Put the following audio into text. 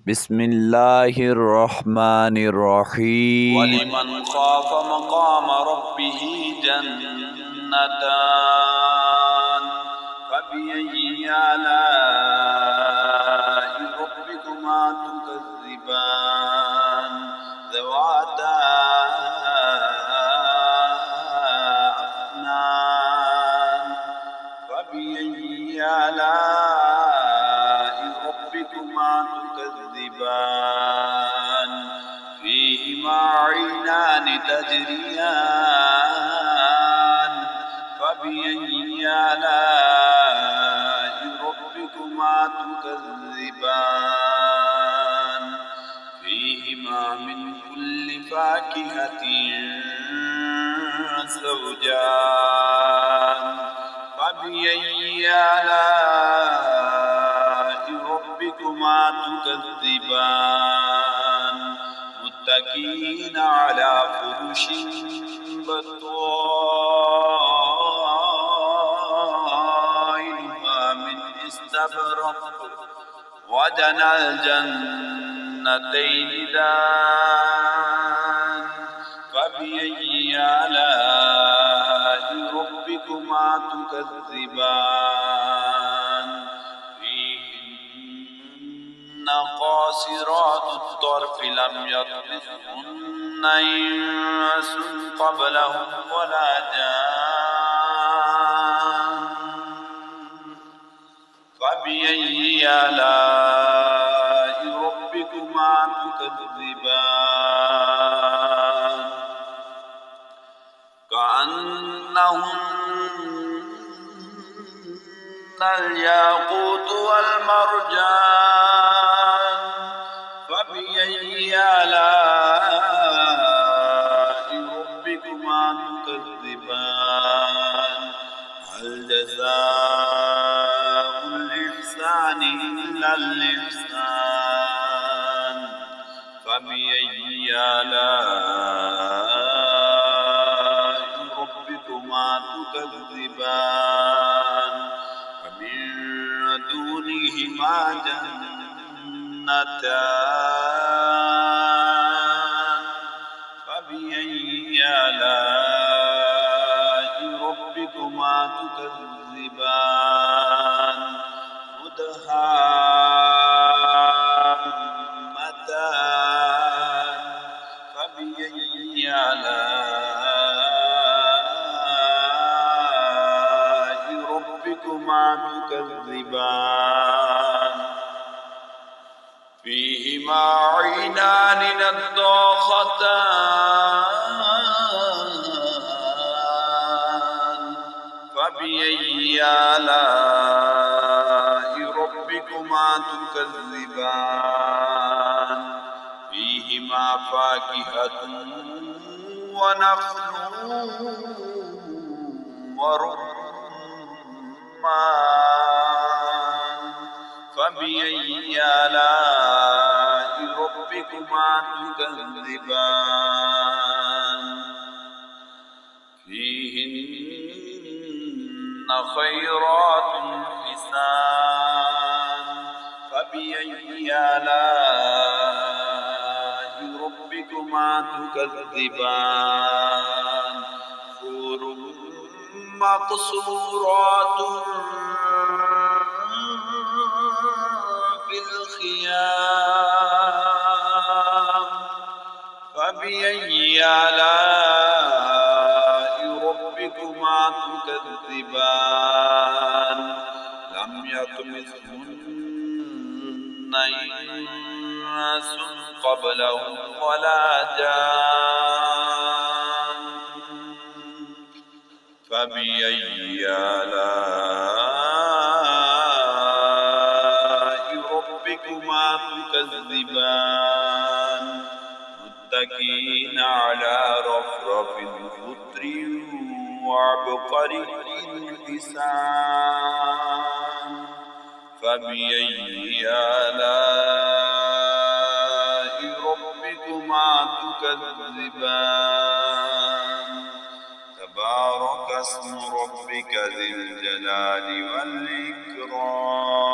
بسم الله الرحمن الرحيم. ولمن خاف مقام ربه جنتان فبأي آلاء ربكما تكذبان ذواتا أفنان فبأي آلاء ربكما تكذبان فيهما عينان تجريان فبأي آلاء ربكما تكذبان فيهما من كل فاكهة زوجان فبأي آلاء ربكما تكذبان متكئين على فرش بطائنها من استبرق وجنى الجنتين دان فبأي آلاء ربكما تكذبان فيهن قاصرات الطرف لم يطمثهن إنس قبلهم ولا جان فبأي آلاء ربكما تكذبان كأنهن الياقوت والمرجان فبأي آلاء ربكما تكذبان هل جزاء الإحسان إلا الإحسان فبأي آلاء ربكما تكذبان ومن دونهما جنتان فبأي آلاء ربكما تكذبان مدهامتان فبأي آلاء ربكما تكذبان فيهما عينان نضاختان فبأي آلاء ربكما تكذبان فيهما فاكهة ونخل ورمان فبأي آلاء ربكما تكذبان فيهن خيرات حسان فبأي آلاء ربكما تكذبان حور مقصورات في الخيام فبأي آلاء ربكما تكذبان لم يطمثهن إنس قبلهم ولا جان فبأي آلاء ربكما تكذبان متكئين على رفرف خضر وعبقري حسان فبأي آلاء ربكما تكذبان تبارك اسم ربك ذي الجلال والإكرام